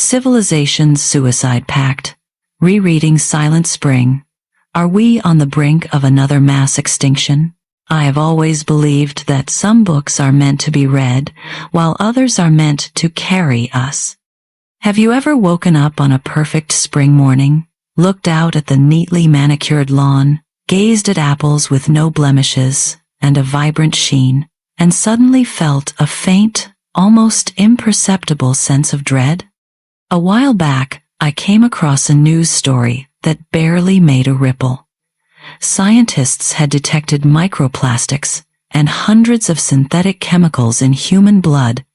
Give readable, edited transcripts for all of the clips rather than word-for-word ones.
Civilization's Suicide Pact, Rereading Silent Spring. Are we on the brink of another mass extinction? I have always believed that some books are meant to be read, while others are meant to carry us. Have you ever woken up on a perfect spring morning, looked out at the neatly manicured lawn, gazed at apples with no blemishes and a vibrant sheen, and suddenly felt a faint, almost imperceptible sense of dread? A while back, I came across a news story that barely made a ripple. Scientists had detected microplastics and hundreds of synthetic chemicals in human blood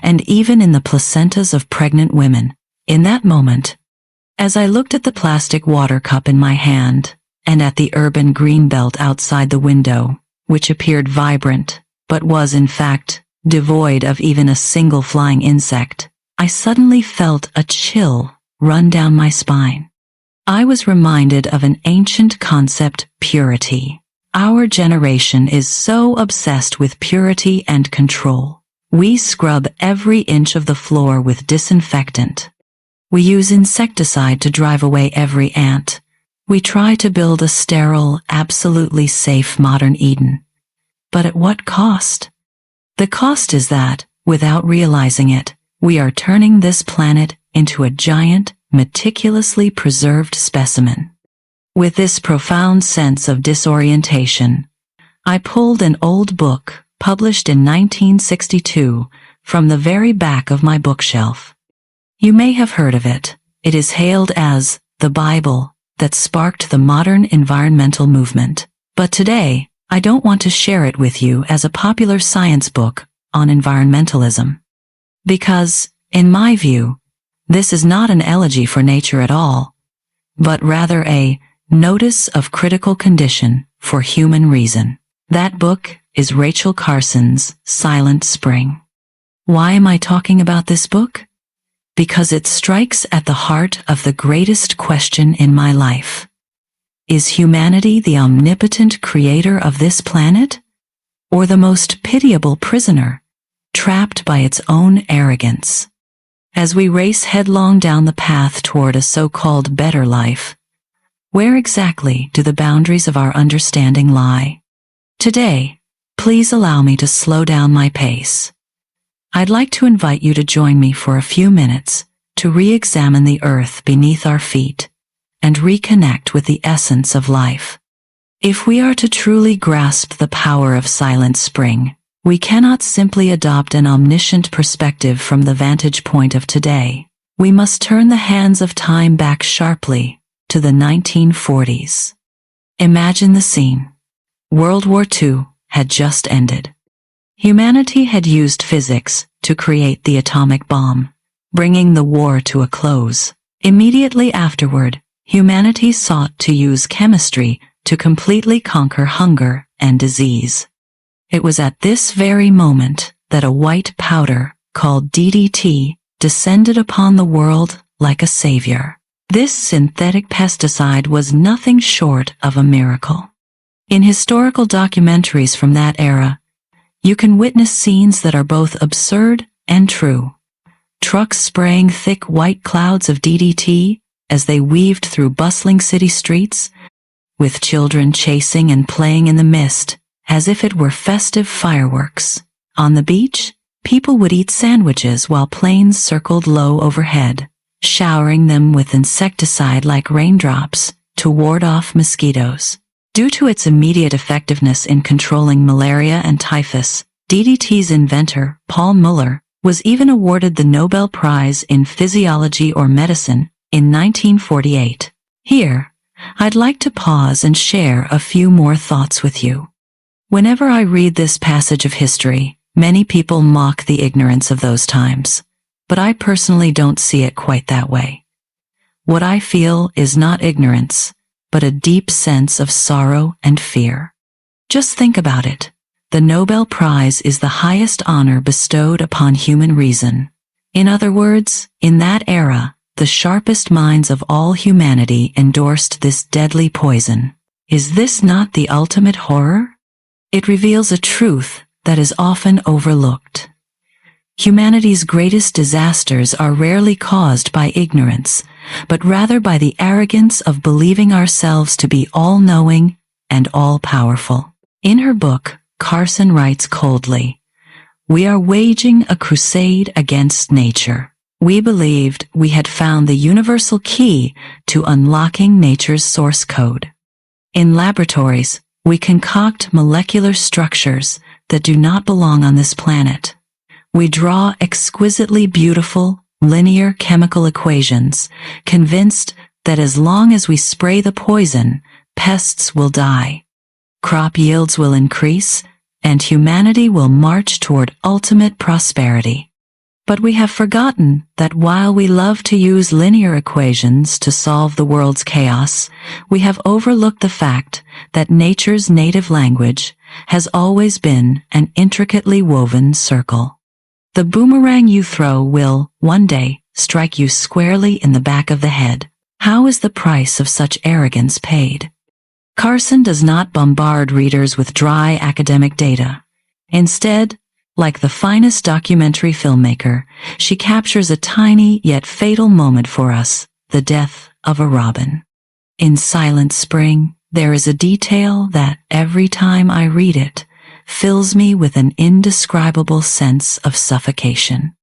and even in the placentas of pregnant women. In that moment, as I looked at the plastic water cup in my hand and at the urban greenbelt outside the window, which appeared vibrant but was in fact devoid of even a single flying insect, I suddenly felt a chill run down my spine. I was reminded of an ancient concept: purity. Our generation is so obsessed with purity and control. We scrub every inch of the floor with disinfectant. We use insecticide to drive away every ant. We try to build a sterile, absolutely safe modern Eden. But at what cost? The cost is that, without realizing it, we are turning this planet into a giant, meticulously preserved specimen. With this profound sense of disorientation, I pulled an old book, published in 1962, from the very back of my bookshelf. You may have heard of it. It is hailed as the Bible that sparked the modern environmental movement. But today, I don't want to share it with you as a popular science book on environmentalism. Because, in my view, this is not an elegy for nature at all, but rather a notice of critical condition for human reason. That book is Rachel Carson's Silent Spring. Why am I talking about this book? Because it strikes at the heart of the greatest question in my life. Is humanity the omnipotent creator of this planet, or the most pitiable prisoner, trapped by its own arrogance? As we race headlong down the path toward a so-called better life, where exactly do the boundaries of our understanding lie? Today, please allow me to slow down my pace. I'd like to invite you to join me for a few minutes to re-examine the earth beneath our feet and reconnect with the essence of life. If we are to truly grasp the power of Silent Spring, we cannot simply adopt an omniscient perspective from the vantage point of today. We must turn the hands of time back sharply to the 1940s. Imagine the scene. World War II had just ended. Humanity had used physics to create the atomic bomb, bringing the war to a close. Immediately afterward, humanity sought to use chemistry to completely conquer hunger and disease. It was at this very moment that a white powder, called DDT, descended upon the world like a savior. This synthetic pesticide was nothing short of a miracle. In historical documentaries from that era, you can witness scenes that are both absurd and true. Trucks spraying thick white clouds of DDT as they weaved through bustling city streets, with children chasing and playing in the mist as if it were festive fireworks. On the beach, people would eat sandwiches while planes circled low overhead, showering them with insecticide like raindrops to ward off mosquitoes. Due to its immediate effectiveness in controlling malaria and typhus, DDT's inventor, Paul Muller, was even awarded the Nobel Prize in Physiology or Medicine in 1948. Here, I'd like to pause and share a few more thoughts with you. Whenever I read this passage of history, many people mock the ignorance of those times, but I personally don't see it quite that way. What I feel is not ignorance, but a deep sense of sorrow and fear. Just think about it. The Nobel Prize is the highest honor bestowed upon human reason. In other words, in that era, the sharpest minds of all humanity endorsed this deadly poison. Is this not the ultimate horror? It reveals a truth that is often overlooked. Humanity's greatest disasters are rarely caused by ignorance, but rather by the arrogance of believing ourselves to be all-knowing and all-powerful. In her book, Carson writes coldly, "We are waging a crusade against nature. We believed we had found the universal key to unlocking nature's source code. In laboratories, we concoct molecular structures that do not belong on this planet. We draw exquisitely beautiful, linear chemical equations, convinced that as long as we spray the poison, pests will die, crop yields will increase, and humanity will march toward ultimate prosperity. But we have forgotten that while we love to use linear equations to solve the world's chaos, we have overlooked the fact that nature's native language has always been an intricately woven circle. The boomerang you throw will, one day, strike you squarely in the back of the head. How is the price of such arrogance paid?" Carson does not bombard readers with dry academic data. Instead, like the finest documentary filmmaker, she captures a tiny yet fatal moment for us, the death of a robin. In Silent Spring, there is a detail that, every time I read it, fills me with an indescribable sense of suffocation.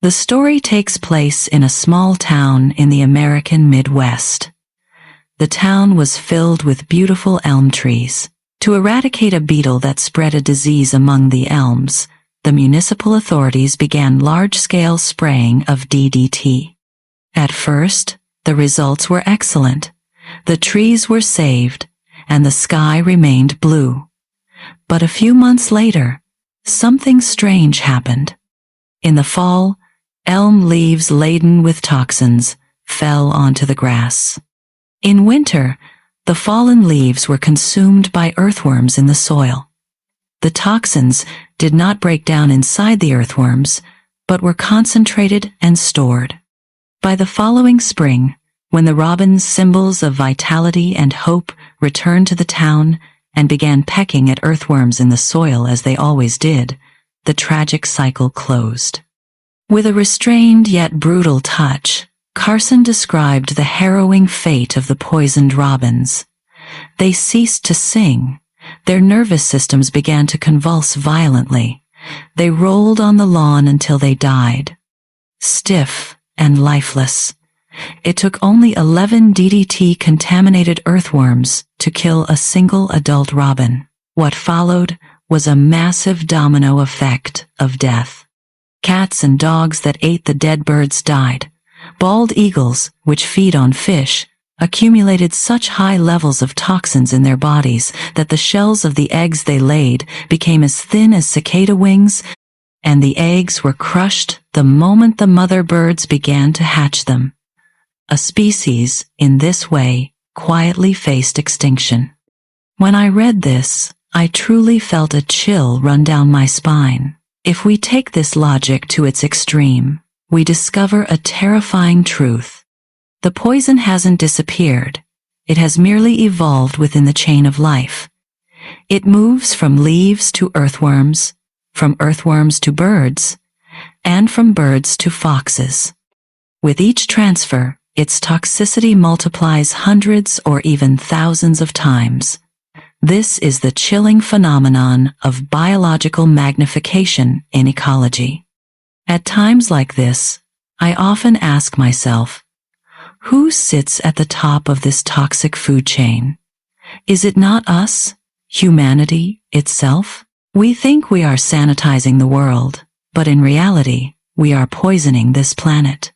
The story takes place in a small town in the American Midwest. The town was filled with beautiful elm trees. To eradicate a beetle that spread a disease among the elms, the municipal authorities began large-scale spraying of DDT. At first, the results were excellent. The trees were saved, and the sky remained blue. But a few months later, something strange happened. In the fall, elm leaves laden with toxins fell onto the grass. In winter, the fallen leaves were consumed by earthworms in the soil. The toxins did not break down inside the earthworms, but were concentrated and stored. By the following spring, when the robin's symbols of vitality and hope returned to the town and began pecking at earthworms in the soil as they always did, the tragic cycle closed. With a restrained yet brutal touch, Carson described the harrowing fate of the poisoned robins. They ceased to sing. Their nervous systems began to convulse violently. They rolled on the lawn until they died, stiff and lifeless. It took only 11 DDT-contaminated earthworms to kill a single adult robin. What followed was a massive domino effect of death. Cats and dogs that ate the dead birds died. Bald eagles, which feed on fish, accumulated such high levels of toxins in their bodies that the shells of the eggs they laid became as thin as cicada wings, and the eggs were crushed the moment the mother birds began to hatch them. A species, in this way, quietly faced extinction. When I read this, I truly felt a chill run down my spine. If we take this logic to its extreme, we discover a terrifying truth. The poison hasn't disappeared. It has merely evolved within the chain of life. It moves from leaves to earthworms, from earthworms to birds, and from birds to foxes. With each transfer, its toxicity multiplies hundreds or even thousands of times. This is the chilling phenomenon of biological magnification in ecology. At times like this, I often ask myself, who sits at the top of this toxic food chain? Is it not us, humanity itself? We think we are sanitizing the world, but in reality, we are poisoning this planet.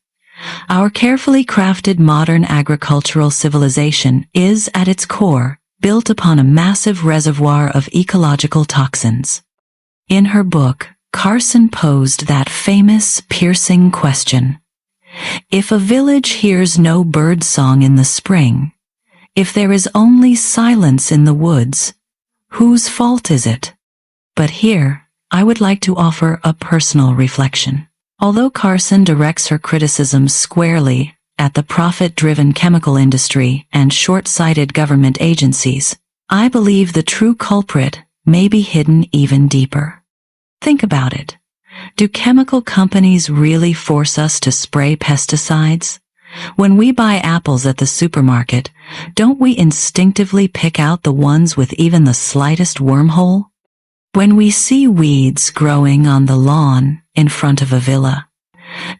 Our carefully crafted modern agricultural civilization is, at its core, built upon a massive reservoir of ecological toxins. In her book, Carson posed that famous, piercing question. If a village hears no bird song in the spring, if there is only silence in the woods, whose fault is it? But here, I would like to offer a personal reflection. Although Carson directs her criticism squarely at the profit-driven chemical industry and short-sighted government agencies, I believe the true culprit may be hidden even deeper. Think about it. Do chemical companies really force us to spray pesticides? When we buy apples at the supermarket, don't we instinctively pick out the ones with even the slightest wormhole? When we see weeds growing on the lawn in front of a villa,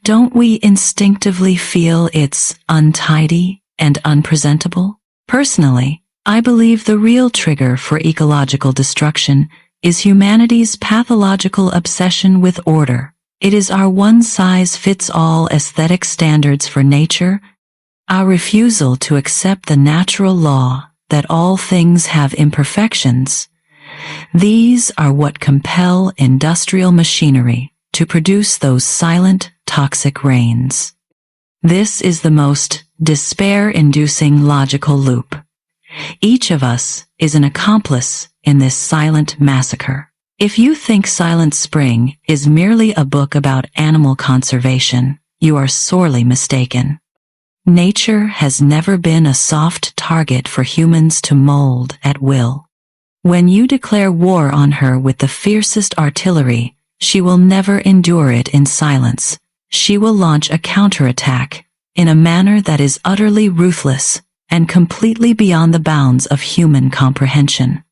don't we instinctively feel it's untidy and unpresentable? Personally, I believe the real trigger for ecological destruction is humanity's pathological obsession with order. It is our one-size-fits-all aesthetic standards for nature, our refusal to accept the natural law that all things have imperfections. These are what compel industrial machinery to produce those silent, toxic rains. This is the most despair-inducing logical loop. Each of us is an accomplice in this silent massacre. If you think Silent Spring is merely a book about animal conservation, you are sorely mistaken. Nature has never been a soft target for humans to mold at will. When you declare war on her with the fiercest artillery, she will never endure it in silence. She will launch a counterattack in a manner that is utterly ruthless and completely beyond the bounds of human comprehension.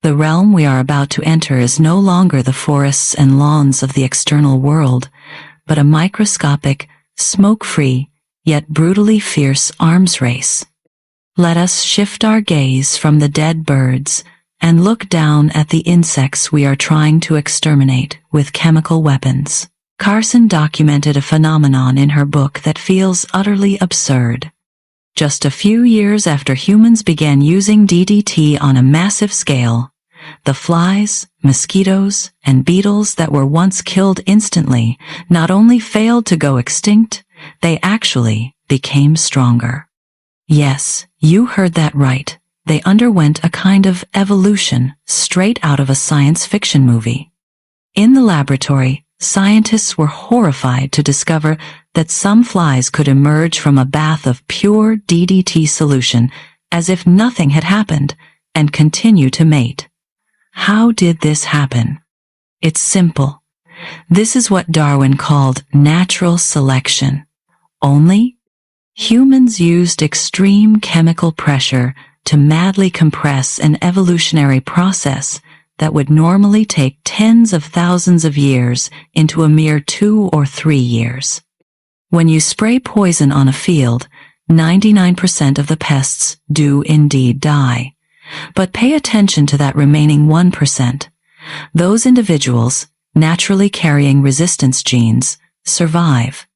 The realm we are about to enter is no longer the forests and lawns of the external world, but a microscopic, smoke-free, yet brutally fierce arms race. Let us shift our gaze from the dead birds and look down at the insects we are trying to exterminate with chemical weapons. Carson documented a phenomenon in her book that feels utterly absurd. Just a few years after humans began using DDT on a massive scale, the flies, mosquitoes, and beetles that were once killed instantly not only failed to go extinct, they actually became stronger. Yes, you heard that right. They underwent a kind of evolution straight out of a science fiction movie. In the laboratory, scientists were horrified to discover that some flies could emerge from a bath of pure DDT solution as if nothing had happened and continue to mate. How did this happen? It's simple. This is what Darwin called natural selection. Only humans used extreme chemical pressure to madly compress an evolutionary process that would normally take tens of thousands of years into a mere 2 or 3 years. When you spray poison on a field, 99% of the pests do indeed die. But pay attention to that remaining 1%. Those individuals, naturally carrying resistance genes, survive.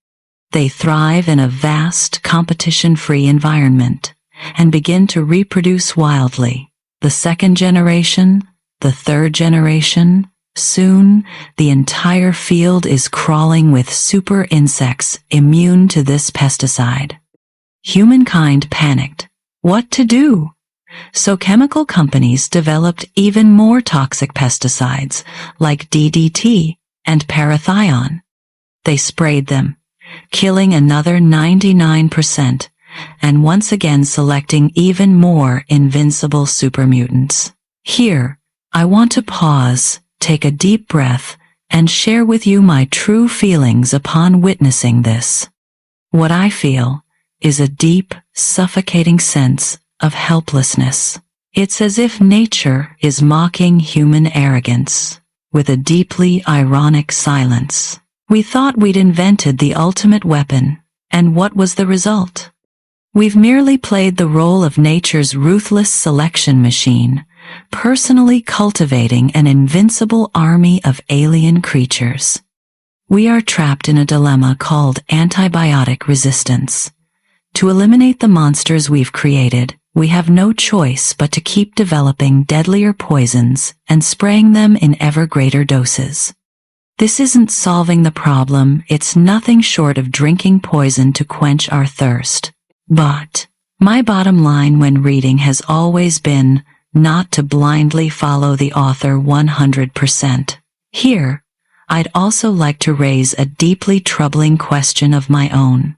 They thrive in a vast, competition-free environment and begin to reproduce wildly. The second generation, the third generation, soon the entire field is crawling with super insects immune to this pesticide. Humankind panicked. What to do? So chemical companies developed even more toxic pesticides like DDT and parathion. They sprayed them, killing another 99% and once again selecting even more invincible supermutants. Here, I want to pause, take a deep breath, and share with you my true feelings upon witnessing this. What I feel is a deep, suffocating sense of helplessness. It's as if nature is mocking human arrogance with a deeply ironic silence. We thought we'd invented the ultimate weapon, and what was the result? We've merely played the role of nature's ruthless selection machine, personally cultivating an invincible army of alien creatures. We are trapped in a dilemma called antibiotic resistance. To eliminate the monsters we've created, we have no choice but to keep developing deadlier poisons and spraying them in ever greater doses. This isn't solving the problem, it's nothing short of drinking poison to quench our thirst. But my bottom line when reading has always been not to blindly follow the author 100%. Here, I'd also like to raise a deeply troubling question of my own.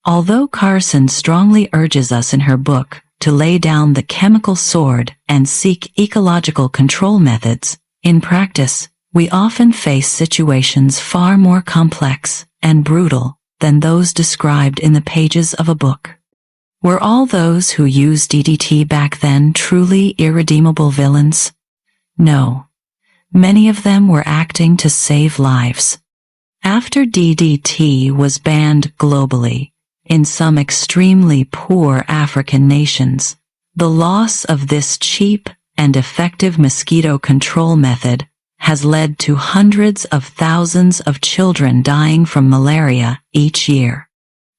Although Carson strongly urges us in her book to lay down the chemical sword and seek ecological control methods, in practice, we often face situations far more complex and brutal than those described in the pages of a book. Were all those who used DDT back then truly irredeemable villains? No. Many of them were acting to save lives. After DDT was banned globally, in some extremely poor African nations, the loss of this cheap and effective mosquito control method has led to hundreds of thousands of children dying from malaria each year.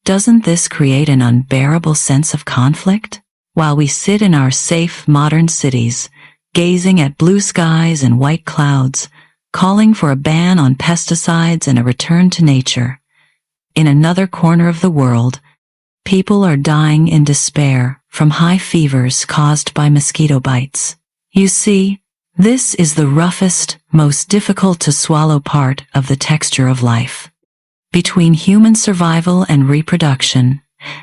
Doesn't this create an unbearable sense of conflict? While we sit in our safe modern cities, gazing at blue skies and white clouds, calling for a ban on pesticides and a return to nature, in another corner of the world, people are dying in despair from high fevers caused by mosquito bites. You see, this is the roughest, most difficult to swallow part of the texture of life. Between human survival and reproduction,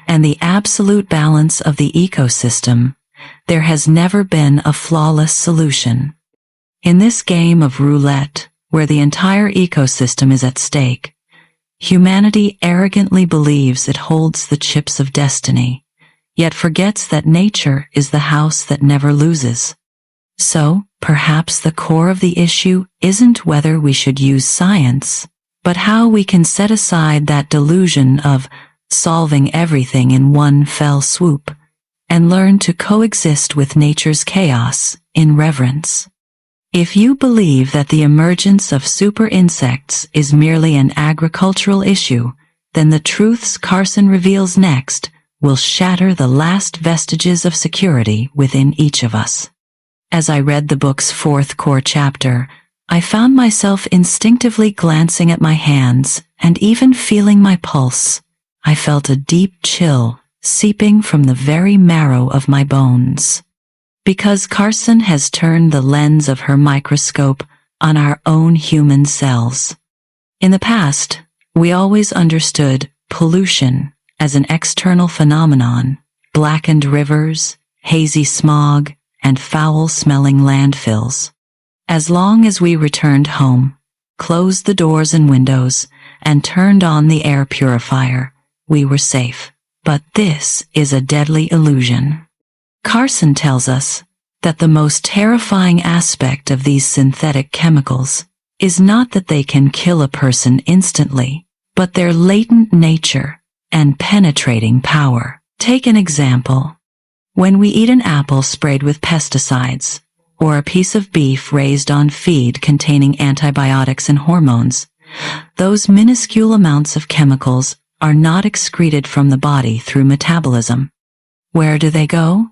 and the absolute balance of the ecosystem, there has never been a flawless solution. In this game of roulette, where the entire ecosystem is at stake, humanity arrogantly believes it holds the chips of destiny, yet forgets that nature is the house that never loses. So, perhaps the core of the issue isn't whether we should use science, but how we can set aside that delusion of solving everything in one fell swoop, and learn to coexist with nature's chaos in reverence. If you believe that the emergence of super insects is merely an agricultural issue, then the truths Carson reveals next will shatter the last vestiges of security within each of us. As I read the book's fourth core chapter, I found myself instinctively glancing at my hands and even feeling my pulse. I felt a deep chill seeping from the very marrow of my bones. Because Carson has turned the lens of her microscope on our own human cells. In the past, we always understood pollution as an external phenomenon, blackened rivers, hazy smog, and foul-smelling landfills. As long as we returned home, closed the doors and windows, and turned on the air purifier, we were safe. But this is a deadly illusion. Carson tells us that the most terrifying aspect of these synthetic chemicals is not that they can kill a person instantly, but their latent nature and penetrating power. Take an example. When we eat an apple sprayed with pesticides, or a piece of beef raised on feed containing antibiotics and hormones, those minuscule amounts of chemicals are not excreted from the body through metabolism. Where do they go?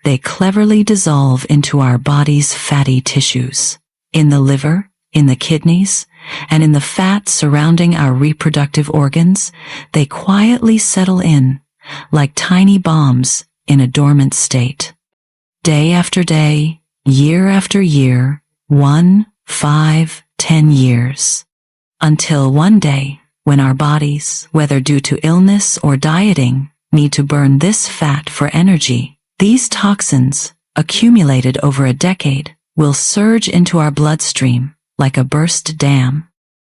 They cleverly dissolve into our body's fatty tissues, in the liver, in the kidneys, and in the fat surrounding our reproductive organs. They quietly settle in, like tiny bombs in a dormant state. Day after day, year after year, 1, 5, 10 years. Until one day, when our bodies, whether due to illness or dieting, need to burn this fat for energy, these toxins, accumulated over a decade, will surge into our bloodstream like a burst dam,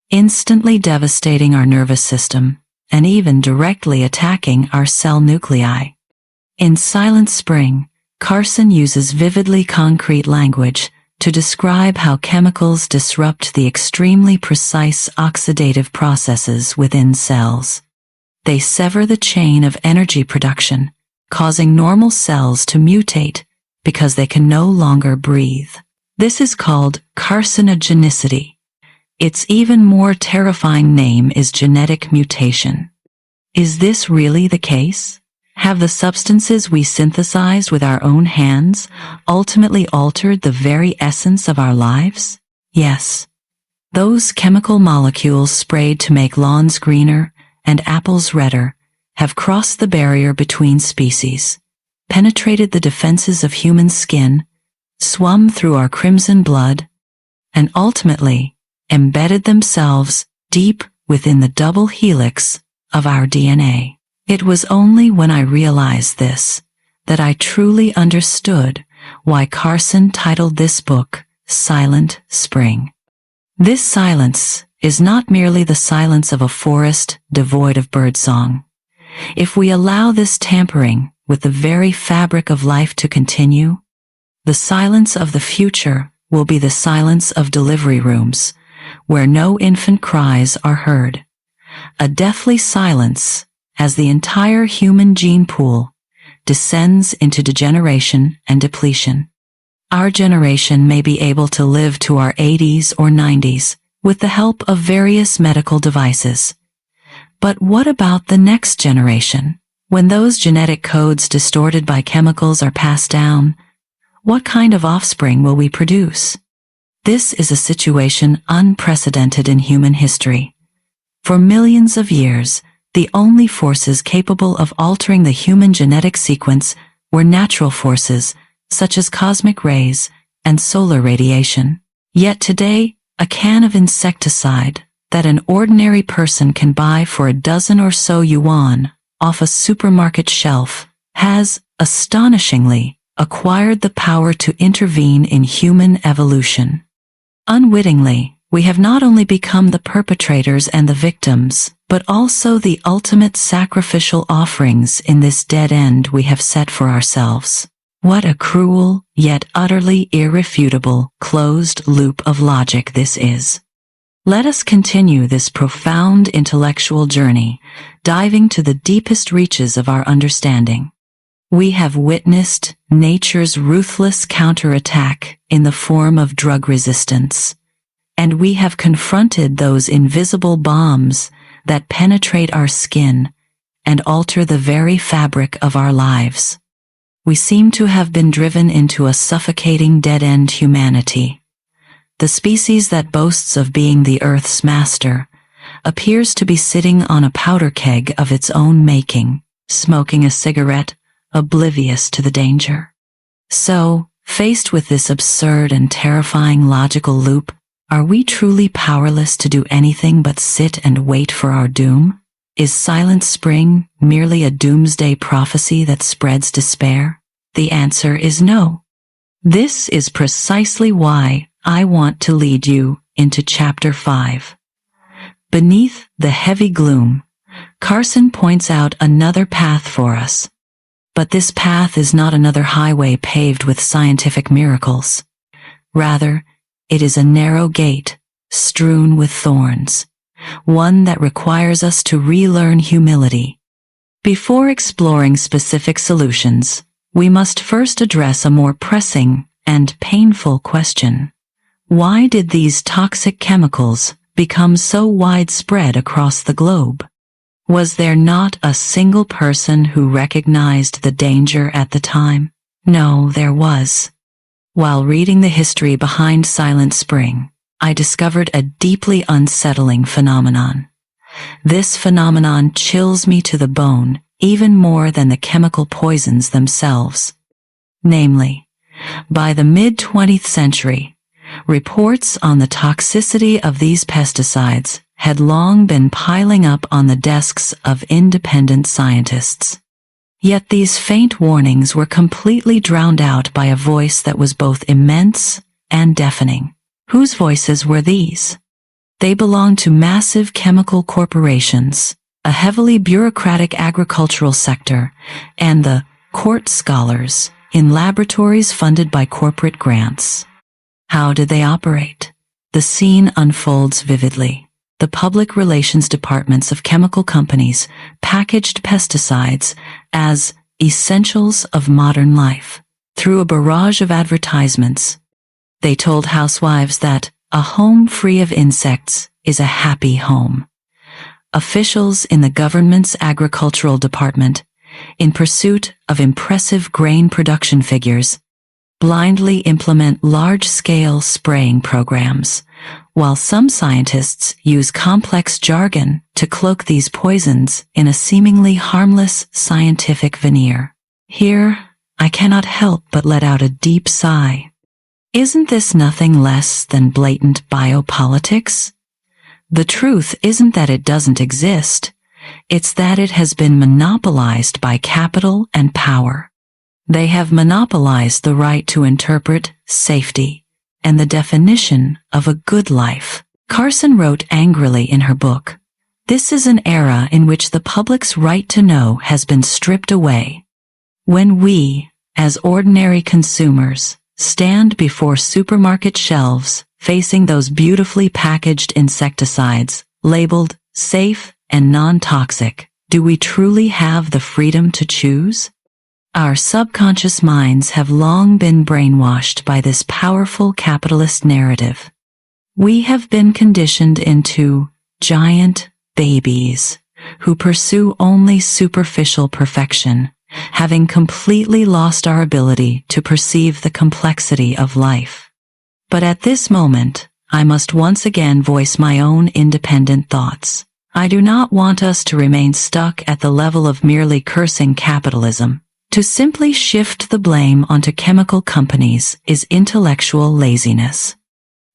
instantly devastating our nervous system and even directly attacking our cell nuclei. In Silent Spring, Carson uses vividly concrete language to describe how chemicals disrupt the extremely precise oxidative processes within cells. They sever the chain of energy production, causing normal cells to mutate because they can no longer breathe. This is called carcinogenicity. Its even more terrifying name is genetic mutation. Is this really the case? Have the substances we synthesized with our own hands ultimately altered the very essence of our lives? Yes. Those chemical molecules sprayed to make lawns greener and apples redder have crossed the barrier between species, penetrated the defenses of human skin, swum through our crimson blood, and ultimately embedded themselves deep within the double helix of our DNA. It was only when I realized this that I truly understood why Carson titled this book Silent Spring. This silence is not merely the silence of a forest devoid of birdsong. If we allow this tampering with the very fabric of life to continue, the silence of the future will be the silence of delivery rooms, where no infant cries are heard. A deathly silence as the entire human gene pool descends into degeneration and depletion. Our generation may be able to live to our 80s or 90s with the help of various medical devices. But what about the next generation? When those genetic codes distorted by chemicals are passed down, what kind of offspring will we produce? This is a situation unprecedented in human history. For millions of years, the only forces capable of altering the human genetic sequence were natural forces, such as cosmic rays and solar radiation. Yet today, a can of insecticide that an ordinary person can buy for a dozen or so yuan off a supermarket shelf has, astonishingly, acquired the power to intervene in human evolution. Unwittingly, we have not only become the perpetrators and the victims, but also the ultimate sacrificial offerings in this dead end we have set for ourselves. What a cruel, yet utterly irrefutable, closed loop of logic this is. Let us continue this profound intellectual journey, diving to the deepest reaches of our understanding. We have witnessed nature's ruthless counterattack in the form of drug resistance, and we have confronted those invisible bombs that penetrate our skin and alter the very fabric of our lives. We seem to have been driven into a suffocating dead-end humanity. The species that boasts of being the Earth's master appears to be sitting on a powder keg of its own making, smoking a cigarette, oblivious to the danger. So, faced with this absurd and terrifying logical loop, are we truly powerless to do anything but sit and wait for our doom? Is Silent Spring merely a doomsday prophecy that spreads despair? The answer is no. This is precisely why I want to lead you into Chapter 5. Beneath the heavy gloom, Carson points out another path for us. But this path is not another highway paved with scientific miracles. Rather, it is a narrow gate, strewn with thorns, one that requires us to relearn humility. Before exploring specific solutions, we must first address a more pressing and painful question. Why did these toxic chemicals become so widespread across the globe? Was there not a single person who recognized the danger at the time? No, there was. While reading the history behind Silent Spring, I discovered a deeply unsettling phenomenon. This phenomenon chills me to the bone even more than the chemical poisons themselves. Namely, by the mid-20th century, reports on the toxicity of these pesticides had long been piling up on the desks of independent scientists. Yet these faint warnings were completely drowned out by a voice that was both immense and deafening. Whose voices were these? They belonged to massive chemical corporations, a heavily bureaucratic agricultural sector, and the court scholars in laboratories funded by corporate grants. How did they operate? The scene unfolds vividly. The public relations departments of chemical companies packaged pesticides as essentials of modern life. Through a barrage of advertisements, they told housewives that a home free of insects is a happy home. Officials in the government's agricultural department, in pursuit of impressive grain production figures, blindly implement large-scale spraying programs, while some scientists use complex jargon to cloak these poisons in a seemingly harmless scientific veneer. Here, I cannot help but let out a deep sigh. Isn't this nothing less than blatant biopolitics? The truth isn't that it doesn't exist, it's that it has been monopolized by capital and power. They have monopolized the right to interpret safety and the definition of a good life. Carson wrote angrily in her book, "This is an era in which the public's right to know has been stripped away. When we, as ordinary consumers, stand before supermarket shelves facing those beautifully packaged insecticides, labeled safe and non-toxic, do we truly have the freedom to choose?" Our subconscious minds have long been brainwashed by this powerful capitalist narrative. We have been conditioned into giant babies who pursue only superficial perfection, having completely lost our ability to perceive the complexity of life. But at this moment, I must once again voice my own independent thoughts. I do not want us to remain stuck at the level of merely cursing capitalism. To simply shift the blame onto chemical companies is intellectual laziness.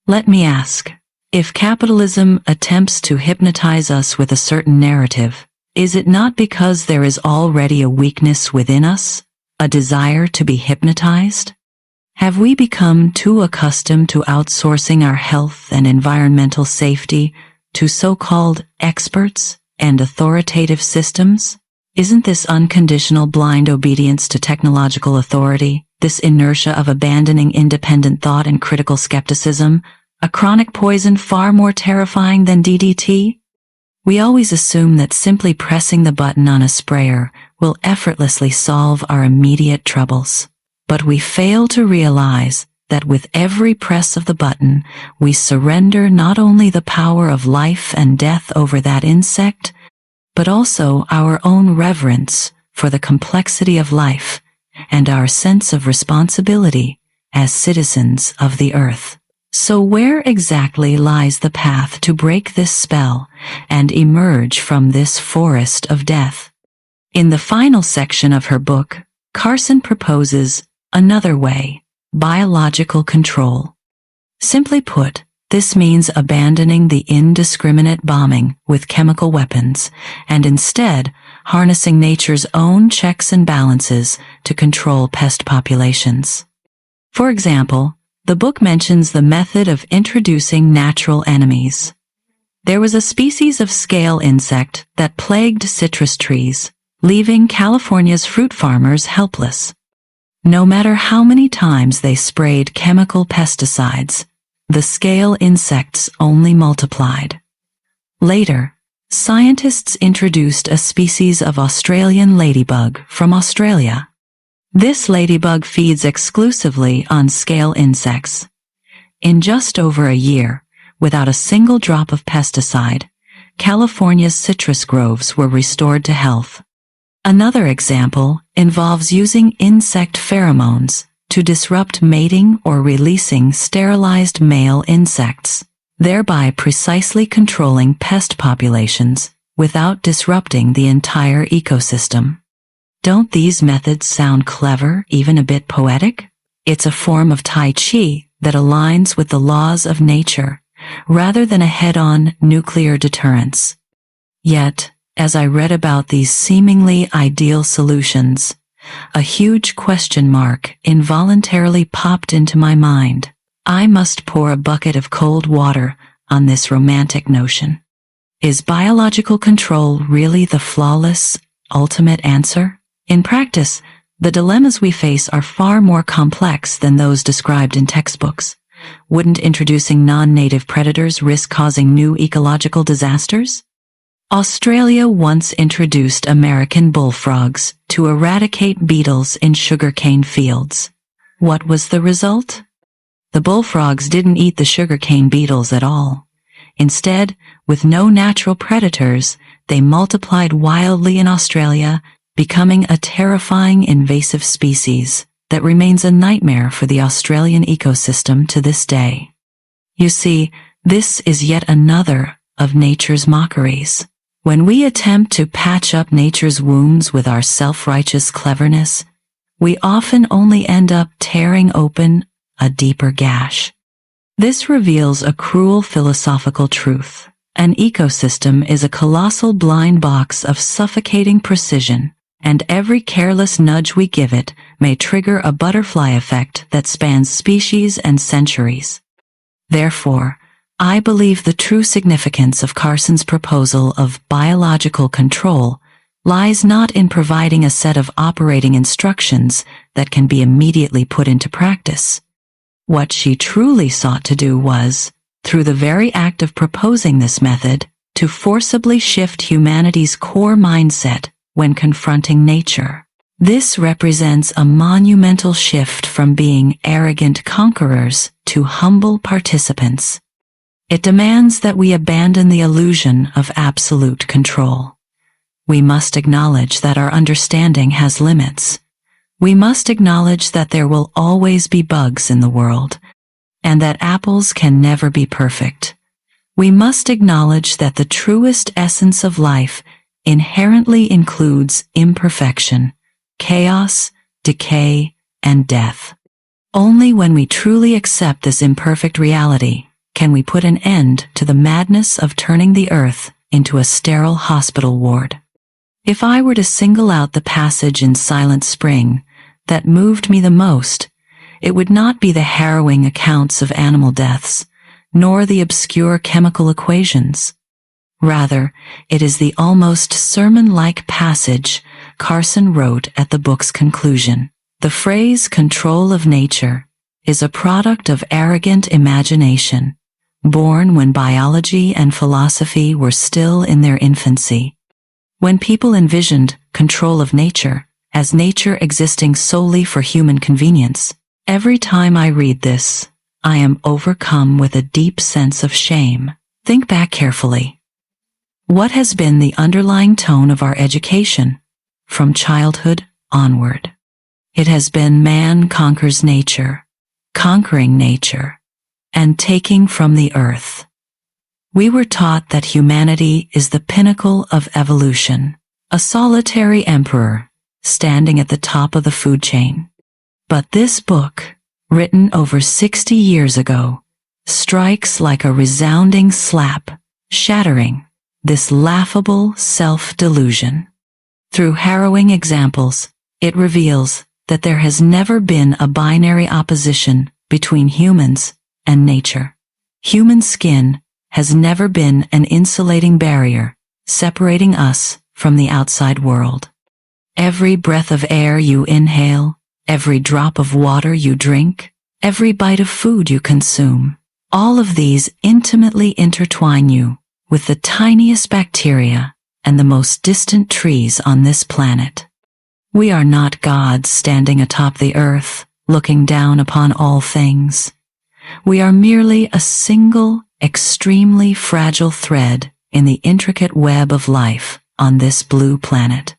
Let me ask, if capitalism attempts to hypnotize us with a certain narrative, is it not because there is already a weakness within us, a desire to be hypnotized? Have we become too accustomed to outsourcing our health and environmental safety to so-called experts and authoritative systems? Isn't this unconditional blind obedience to technological authority, this inertia of abandoning independent thought and critical skepticism, a chronic poison far more terrifying than DDT? We always assume that simply pressing the button on a sprayer will effortlessly solve our immediate troubles. But we fail to realize that with every press of the button, we surrender not only the power of life and death over that insect, but also our own reverence for the complexity of life and our sense of responsibility as citizens of the earth. So where exactly lies the path to break this spell and emerge from this forest of death? In the final section of her book, Carson proposes another way: biological control. Simply put, this means abandoning the indiscriminate bombing with chemical weapons and instead harnessing nature's own checks and balances to control pest populations. For example, the book mentions the method of introducing natural enemies. There was a species of scale insect that plagued citrus trees, leaving California's fruit farmers helpless. No matter how many times they sprayed chemical pesticides, the scale insects only multiplied. Later, scientists introduced a species of Australian ladybug from Australia. This ladybug feeds exclusively on scale insects. In just over a year, without a single drop of pesticide, California's citrus groves were restored to health. Another example involves using insect pheromones to disrupt mating or releasing sterilized male insects, thereby precisely controlling pest populations without disrupting the entire ecosystem. Don't these methods sound clever, even a bit poetic? It's a form of Tai Chi that aligns with the laws of nature, rather than a head-on nuclear deterrence. Yet, as I read about these seemingly ideal solutions, a huge question mark involuntarily popped into my mind. I must pour a bucket of cold water on this romantic notion. Is biological control really the flawless, ultimate answer? In practice, the dilemmas we face are far more complex than those described in textbooks. Wouldn't introducing non-native predators risk causing new ecological disasters? Australia once introduced American bullfrogs to eradicate beetles in sugarcane fields. What was the result? The bullfrogs didn't eat the sugarcane beetles at all. Instead, with no natural predators, they multiplied wildly in Australia, becoming a terrifying invasive species that remains a nightmare for the Australian ecosystem to this day. You see, this is yet another of nature's mockeries. When we attempt to patch up nature's wounds with our self-righteous cleverness, we often only end up tearing open a deeper gash. This reveals a cruel philosophical truth. An ecosystem is a colossal blind box of suffocating precision, and every careless nudge we give it may trigger a butterfly effect that spans species and centuries. Therefore, I believe the true significance of Carson's proposal of biological control lies not in providing a set of operating instructions that can be immediately put into practice. What she truly sought to do was, through the very act of proposing this method, to forcibly shift humanity's core mindset when confronting nature. This represents a monumental shift from being arrogant conquerors to humble participants. It demands that we abandon the illusion of absolute control. We must acknowledge that our understanding has limits. We must acknowledge that there will always be bugs in the world, and that apples can never be perfect. We must acknowledge that the truest essence of life inherently includes imperfection, chaos, decay, and death. Only when we truly accept this imperfect reality can we put an end to the madness of turning the earth into a sterile hospital ward. If I were to single out the passage in Silent Spring that moved me the most, it would not be the harrowing accounts of animal deaths, nor the obscure chemical equations. Rather, it is the almost sermon-like passage Carson wrote at the book's conclusion. The phrase "control of nature" is a product of arrogant imagination, born when biology and philosophy were still in their infancy. When people envisioned control of nature as nature existing solely for human convenience, every time I read this, I am overcome with a deep sense of shame. Think back carefully. What has been the underlying tone of our education, from childhood onward? It has been man conquers nature, conquering nature, and taking from the earth. We were taught that humanity is the pinnacle of evolution, a solitary emperor standing at the top of the food chain. But this book, written over 60 years ago, strikes like a resounding slap, shattering this laughable self-delusion. Through harrowing examples, it reveals that there has never been a binary opposition between humans and nature. Human skin has never been an insulating barrier separating us from the outside world. Every breath of air you inhale, every drop of water you drink, every bite of food you consume, all of these intimately intertwine you with the tiniest bacteria and the most distant trees on this planet. We are not gods standing atop the earth, looking down upon all things. We are merely a single, extremely fragile thread in the intricate web of life on this blue planet.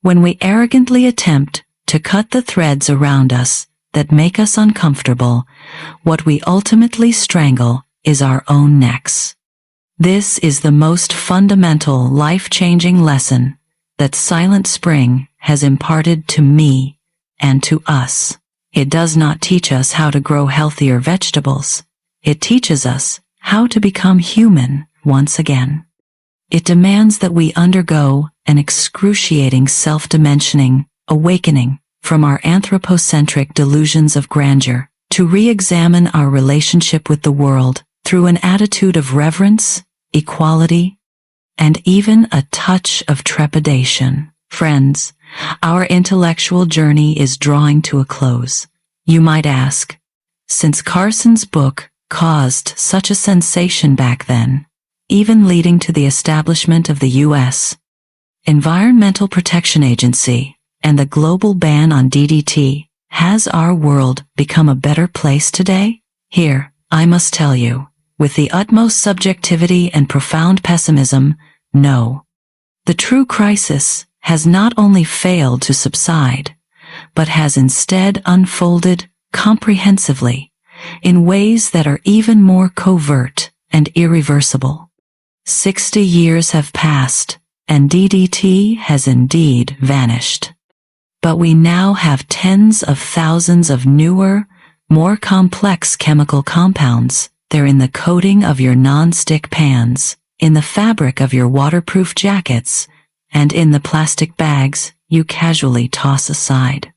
When we arrogantly attempt to cut the threads around us that make us uncomfortable, what we ultimately strangle is our own necks. This is the most fundamental, life-changing lesson that Silent Spring has imparted to me and to us. It does not teach us how to grow healthier vegetables. It teaches us how to become human once again. It demands that we undergo an excruciating self-dimensioning awakening from our anthropocentric delusions of grandeur to re-examine our relationship with the world through an attitude of reverence, equality, and even a touch of trepidation. Friends, our intellectual journey is drawing to a close. You might ask, since Carson's book caused such a sensation back then, even leading to the establishment of the U.S. Environmental Protection Agency and the global ban on DDT, has our world become a better place today? Here, I must tell you, with the utmost subjectivity and profound pessimism, no. The true crisis has not only failed to subside, but has instead unfolded comprehensively in ways that are even more covert and irreversible. 60 years have passed, and DDT has indeed vanished. But we now have tens of thousands of newer, more complex chemical compounds. They're in the coating of your non-stick pans, in the fabric of your waterproof jackets, and in the plastic bags you casually toss aside.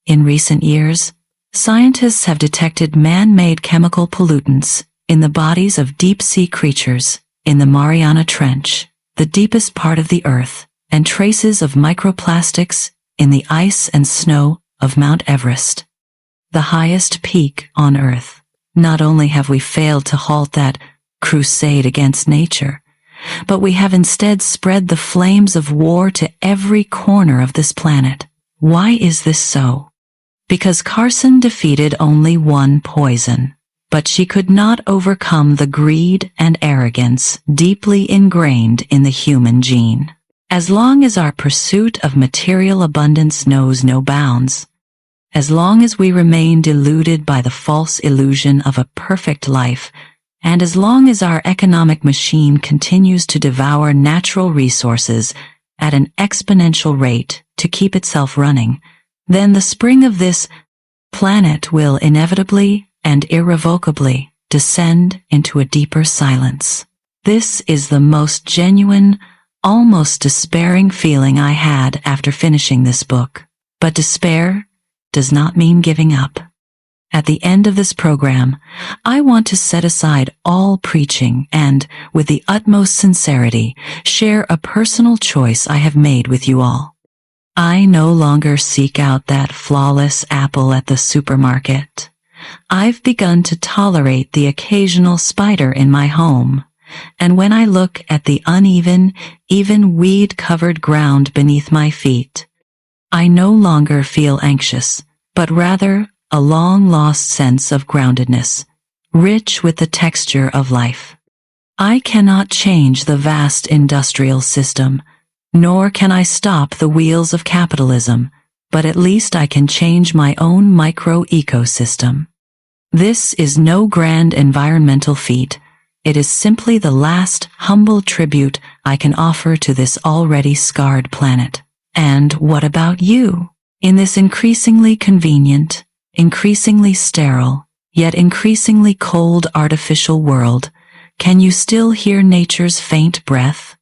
In recent years, scientists have detected man-made chemical pollutants in the bodies of deep-sea creatures, in the Mariana Trench, the deepest part of the earth, and traces of microplastics in the ice and snow of Mount Everest, the highest peak on Earth. Not only have we failed to halt that crusade against nature, but we have instead spread the flames of war to every corner of this planet. Why is this so? Because Carson defeated only one poison, but she could not overcome the greed and arrogance deeply ingrained in the human gene. As long as our pursuit of material abundance knows no bounds, as long as we remain deluded by the false illusion of a perfect life, and as long as our economic machine continues to devour natural resources at an exponential rate to keep itself running, then the spring of this planet will inevitably and irrevocably descend into a deeper silence. This is the most genuine, almost despairing feeling I had after finishing this book. But despair does not mean giving up. At the end of this program, I want to set aside all preaching and, with the utmost sincerity, share a personal choice I have made with you all. I no longer seek out that flawless apple at the supermarket. I've begun to tolerate the occasional spider in my home, and when I look at the uneven, even weed-covered ground beneath my feet, I no longer feel anxious, but rather a long-lost sense of groundedness, rich with the texture of life. I cannot change the vast industrial system, nor can I stop the wheels of capitalism, but at least I can change my own micro-ecosystem. This is no grand environmental feat. It is simply the last humble tribute I can offer to this already scarred planet. And what about you? In this increasingly convenient, increasingly sterile, yet increasingly cold artificial world, can you still hear nature's faint breath?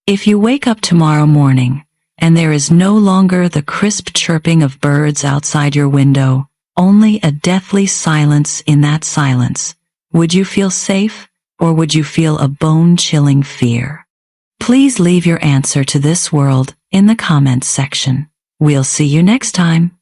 If you wake up tomorrow morning, and there is no longer the crisp chirping of birds outside your window, only a deathly silence in that silence, would you feel safe, or would you feel a bone-chilling fear? Please leave your answer to this world in the comments section. We'll see you next time.